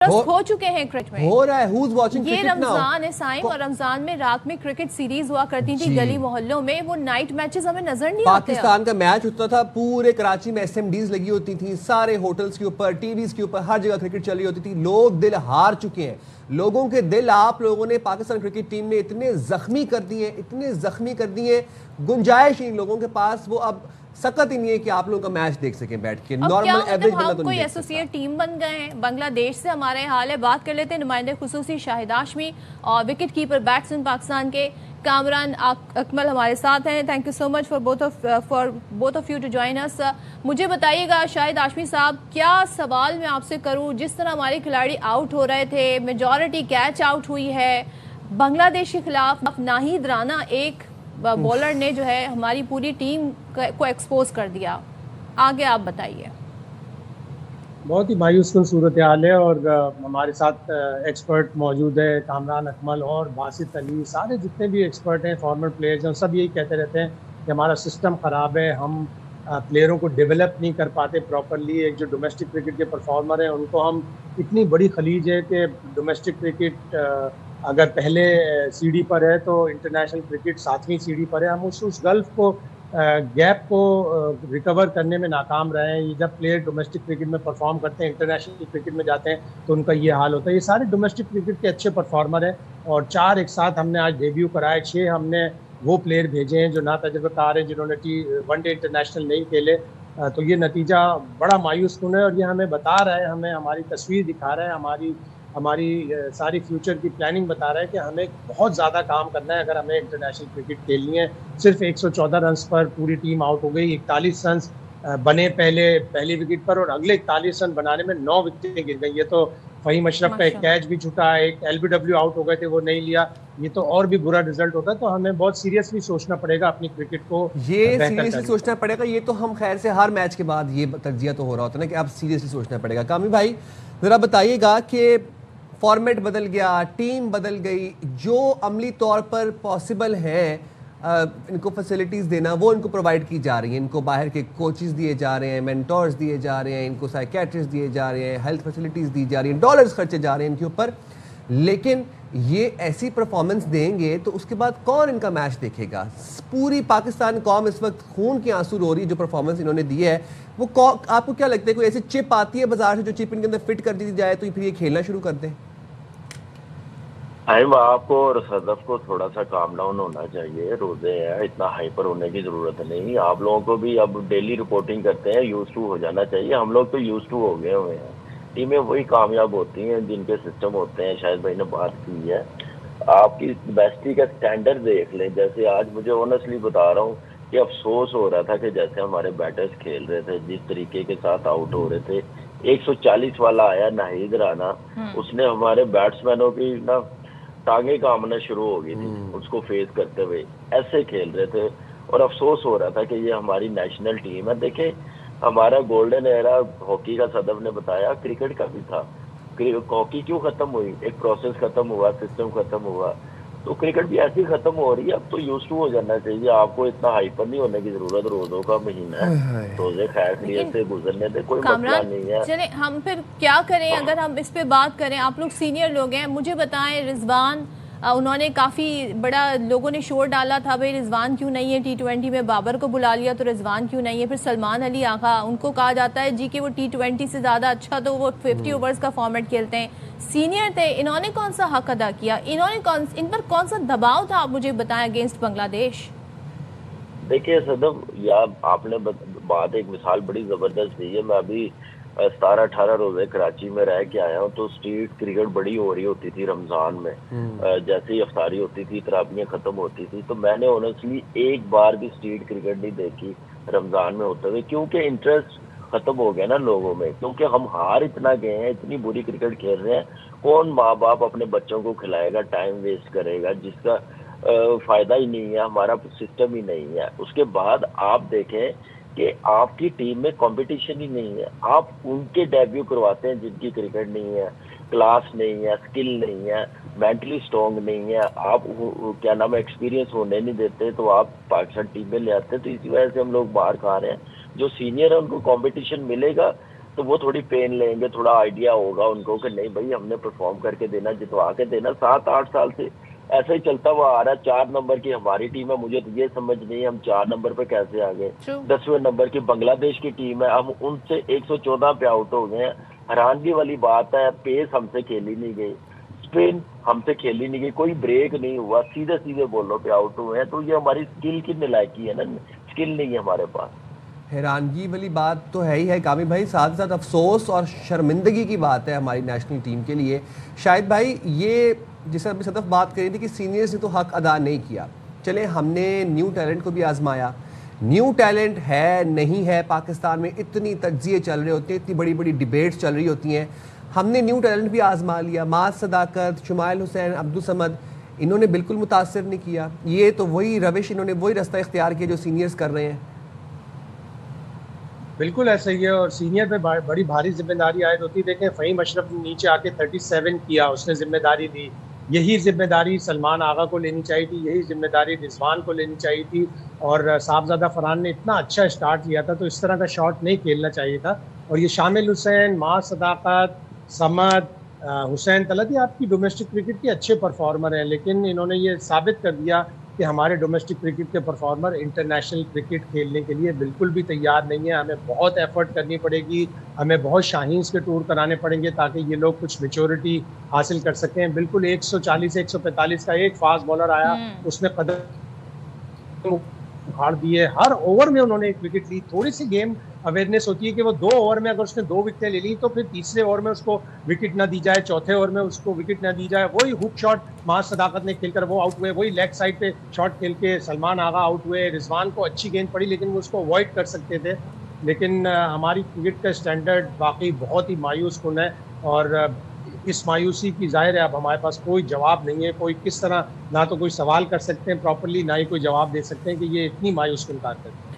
दिलचस्प हो चुके हैं क्रिकेट में, हो रहा है। Who's watching ये cricket now? रमजान है साइम, और रमजान में रात में क्रिकेट सीरीज हुआ करती थी गली मोहल्लों में, वो नाइट मैचेस हमें नजर नहीं आते। पाकिस्तान का मैच होता था, पूरे कराची में एसएमडीज लगी होती थी, सारे होटल्स के ऊपर, टीवीज के ऊपर, हर जगह क्रिकेट चली होती थी। लोग दिल हार चुके हैं, लोगों के दिल आप लोगों ने पाकिस्तान क्रिकेट टीम ने इतने जख्मी कर दिए, इतने जख्मी कर दिए, गुंजाइश इन लोगों के पास वो अब सकत ही नहीं है कि आप लोगों का मैच देख सकें बैठ के। नॉर्मल एवरेज बंदा तो कोई नहीं एसोसिएट टीम बन गए हैं। बांग्लादेश से हमारे हाल है, बात कर लेते हैं नुमाइंदे खुसूसी शाहिद हाशमी और विकेट कीपर बैट्समैन पाकिस्तान के कामरान अकमल हमारे साथ हैं। Thank you so much for both of you to join us. मुझे बताइएगा शाहिद हाशमी साहब, क्या सवाल मैं आपसे करूं, जिस तरह हमारे खिलाड़ी आउट हो रहे थे, मेजॉरिटी कैच आउट हुई है बांग्लादेश के खिलाफ, नाहिद राना एक बॉलर ने जो है हमारी पूरी टीम को एक्सपोज कर दिया। आगे आप बताइए। बहुत ही मायूस कुन सूरत हाल है, और हमारे साथ एक्सपर्ट मौजूद है, कामरान अकमल और बासित अली, सारे जितने भी एक्सपर्ट हैं, फॉर्मर प्लेयर्स हैं, सब यही कहते रहते हैं कि हमारा सिस्टम ख़राब है, हम प्लेयरों को डेवलप नहीं कर पाते प्रॉपरली। एक जो डोमेस्टिक क्रिकेट के परफॉर्मर हैं उनको हम, इतनी बड़ी खलीज है कि डोमेस्टिक क्रिकेट अगर पहले सीढ़ी पर है तो इंटरनेशनल क्रिकेट 7वीं सीढ़ी पर है। हम उस गल्फ को, गैप को रिकवर करने में नाकाम रहे हैं। ये जब प्लेयर डोमेस्टिक क्रिकेट में परफॉर्म करते हैं, इंटरनेशनल क्रिकेट में जाते हैं तो उनका ये हाल होता है। ये सारे डोमेस्टिक क्रिकेट के अच्छे परफॉर्मर हैं, और 4 एक साथ हमने आज डेब्यू कराए। 6 हमने वो प्लेयर भेजे हैं जो ना तजुर्बेकार हैं, जिन्होंने वनडे इंटरनेशनल नहीं खेले। तो ये नतीजा बड़ा मायूस कुन है, और ये हमें बता रहा है, हमें हमारी तस्वीर दिखा रहा है, हमारी सारी फ्यूचर की प्लानिंग बता रहा है कि हमें बहुत ज़्यादा काम करना है अगर हमें इंटरनेशनल क्रिकेट खेलनी है। सिर्फ 114 रन पर पूरी टीम आउट हो गई। 41 रन बने पहली विकेट पर, और अगले 41 रन बनाने में 9 विकेटें गिर गई। ये तो फ़हीम अशरफ का एक कैच भी छूटा, एक LBW आउट हो गए थे, वो नहीं लिया। ये तो और भी बुरा रिजल्ट होता है। तो हमें बहुत सीरियसली सोचना पड़ेगा अपनी क्रिकेट को, ये सीरियसली सोचना पड़ेगा। ये तो हम खैर से हर मैच के बाद ये तज्जिया तो हो रहा होता है ना कि अब सीरियसली सोचना पड़ेगा। कामी भाई ज़रा बताइएगा कि फॉर्मेट बदल गया, टीम बदल गई, जो अमली तौर पर पॉसिबल है इनको फैसिलिटीज़ देना वो इनको प्रोवाइड की जा रही हैं। इनको बाहर के कोचेस दिए जा रहे हैं, मेंटोर्स दिए जा रहे हैं, इनको साइकेट्रिस्ट दिए जा रहे हैं, हेल्थ फैसिलिटीज़ दी जा रही हैं, डॉलर्स खर्चे जा रहे हैं इनके ऊपर। लेकिन ये ऐसी परफॉर्मेंस देंगे तो उसके बाद कौन इनका मैच देखेगा? पूरी पाकिस्तान कौम इस वक्त खून की आंसू रो रही है जो परफॉर्मेंस इन्होंने दी है। वो आपको क्या लगता है कोई ऐसी चिप आती है बाजार से जो चिप इनके अंदर फिट कर दी जाए तो फिर ये खेलना शुरू कर दें? आपको और सदफ को थोड़ा सा काम डाउन होना चाहिए। रोजे हैं, इतना हाइपर होने की जरूरत नहीं। आप लोगों को भी अब डेली रिपोर्टिंग करते हैं, यूज टू हो जाना चाहिए। हम लोग तो यूज टू हो गए हुए हैं। टीमें वही कामयाब होती हैं जिनके सिस्टम होते हैं। शायद भाई ने बात की है, आपकी बेस्टी का स्टैंडर्ड देख लें। जैसे आज मुझे ऑनेस्टली बता रहा हूँ कि अफसोस हो रहा था कि जैसे हमारे बैटर्स खेल रहे थे, जिस तरीके के साथ आउट हो रहे थे। 140 वाला आया नाहिद राना, उसने हमारे बैट्समैनों की ना टांगे कामना शुरू हो गई थी उसको फेस करते हुए। ऐसे खेल रहे थे और अफसोस हो रहा था कि ये हमारी नेशनल टीम है। देखे, हमारा गोल्डन एरा हॉकी का सदफ ने बताया, क्रिकेट का भी था। हॉकी क्यों खत्म हुई? एक प्रोसेस खत्म हुआ, सिस्टम खत्म हुआ, तो क्रिकेट भी ऐसी खत्म हो रही है। अब तो यूज टू हो जाना चाहिए। आपको इतना हाइपर नहीं होने की जरूरत। रोजों का महीना है, रोजे खैर खैरियत से गुजरने दे, कोई मसला नहीं है। चले हम फिर क्या करें? अगर हम इस पे बात करें, आप लोग सीनियर लोग हैं, मुझे बताएं रिजवान, उन्होंने काफ़ी बड़ा लोगों ने शोर डाला था, भाई रिजवान क्यों नहीं है T20 में, बाबर को बुला लिया तो रिजवान क्यों नहीं है। फिर सलमान अली आका, उनको कहा जाता है जी कि वो T20 से ज़्यादा अच्छा तो वो 50 ओवर्स का फॉर्मेट खेलते हैं, सीनियर थे। इन्होंने कौन सा हक अदा किया? इन पर कौन सा दबाव था, आप मुझे बताएं, अगेंस्ट बांग्लादेश? देखिए सदब, या आपने बात एक मिसाल बड़ी ज़बरदस्त दी है। मैं अभी 17-18 रोजे कराची में रह के आया हूँ, तो स्ट्रीट क्रिकेट बड़ी हो रही होती थी रमज़ान में। जैसे ही अफ्तारी होती थी, तराबियाँ ख़त्म होती थी, तो मैंने ऑनेस्टली एक बार भी स्ट्रीट क्रिकेट नहीं देखी रमज़ान में होते हुए, क्योंकि इंटरेस्ट ख़त्म हो गया ना लोगों में। क्योंकि हम हार इतना गए हैं, इतनी बुरी क्रिकेट खेल रहे हैं। कौन माँ बाप अपने बच्चों को खिलाएगा, टाइम वेस्ट करेगा, जिसका फ़ायदा ही नहीं है, हमारा सिस्टम ही नहीं है। उसके बाद आप देखें कि आपकी टीम में कंपटीशन ही नहीं है। आप उनके डेब्यू करवाते हैं जिनकी क्रिकेट नहीं है, क्लास नहीं है, स्किल नहीं है, मेंटली स्ट्रॉन्ग नहीं है। आप क्या नाम है, एक्सपीरियंस होने नहीं देते, तो आप पाकिस्तान टीम में ले आते हैं। तो इसी वजह से हम लोग बाहर खा रहे हैं। जो सीनियर है उनको कंपटीशन मिलेगा तो वो थोड़ी पेन लेंगे, थोड़ा आइडिया होगा उनको कि नहीं भाई हमने परफॉर्म करके देना, जितवा के देना। 7-8 साल से ऐसा ही चलता हुआ आ रहा है। 4 नंबर की हमारी टीम है, मुझे तो ये समझ नहीं है हम 4 नंबर पे कैसे आ गए। 10वें नंबर की बांग्लादेश की टीम है, हम उनसे 114 पे आउट हो गए हैं। हैरानगी वाली बात है, पेस हमसे खेली नहीं गई, स्पिन हमसे खेली नहीं गई, कोई ब्रेक नहीं हुआ, सीधे सीधे बॉलों पे आउट हुए हैं। तो ये हमारी स्किल की नलायकी है ना, स्किल नहीं है हमारे पास। हैरानगी वाली बात तो है ही है कामी भाई, साथ साथ अफसोस और शर्मिंदगी की बात है हमारी नेशनल टीम के लिए। शायद भाई ये जिसे अभी सदफ बात करी थी कि सीनियर्स ने तो हक अदा नहीं किया, चले हमने न्यू टैलेंट को भी आजमाया। न्यू टैलेंट है नहीं है, पाकिस्तान में इतनी तज्जिए चल रहे होते हैं, इतनी बड़ी बड़ी डिबेट्स चल रही होती हैं, हमने न्यू टैलेंट भी आजमा लिया। माज सदाकत, शुमाइल हुसैन, अब्दुल समद, इन्होंने बिल्कुल मुतासर नहीं किया। ये तो वही रविश, इन्होंने वही रास्ता इख्तियार किया जो सीनियर्स कर रहे हैं। बिल्कुल ऐसा ही है, और सीनियर पे बड़ी भारी जिम्मेदारी आयद होती है। देखें फ़हीम अशरफ ने नीचे आके 37 किया, उसने जिम्मेदारी ली। यही जिम्मेदारी सलमान आगा को लेनी चाहिए थी, यही जिम्मेदारी रिजवान को लेनी चाहिए थी। और साहबजादा फरहान ने इतना अच्छा स्टार्ट किया था, तो इस तरह का शॉट नहीं खेलना चाहिए था। और ये शामिल हुसैन, माज सदाकत, समद, हुसैन तलत, ये आपकी डोमेस्टिक क्रिकेट के अच्छे परफॉर्मर हैं, लेकिन इन्होंने ये साबित कर दिया कि हमारे डोमेस्टिक क्रिकेट के परफॉर्मर इंटरनेशनल क्रिकेट खेलने के लिए बिल्कुल भी तैयार नहीं है। हमें बहुत एफर्ट करनी पड़ेगी, हमें बहुत शाहीन्स के टूर कराने पड़ेंगे ताकि ये लोग कुछ मैच्योरिटी हासिल कर सकें। बिल्कुल 140-145 का एक फास्ट बॉलर आया, उसने कदम उखाड़ दिए, हर ओवर में उन्होंने एक विकेट ली। थोड़ी सी गेम अवेयरनेस होती है कि वो 2 ओवर में अगर उसने 2 विकेटें ले ली तो फिर तीसरे ओवर में उसको विकेट ना दी जाए, चौथे ओवर में उसको विकेट ना दी जाए। वही हुक शॉट माज सदाकत ने खेलकर वो आउट हुए, वही लेग साइड पे शॉट खेल के सलमान आगा आउट हुए। रिजवान को अच्छी गेंद पड़ी लेकिन वो उसको अवॉइड कर सकते थे। लेकिन हमारी क्रिकेट का स्टैंडर्ड वाकई बहुत ही मायूस कुन है, और इस मायूसी की ज़ाहिर है अब हमारे पास कोई जवाब नहीं है। कोई किस तरह, ना तो कोई सवाल कर सकते हैं प्रॉपरली, ना ही कोई जवाब दे सकते हैं कि ये इतनी मायूस कुन कारकर्दगी।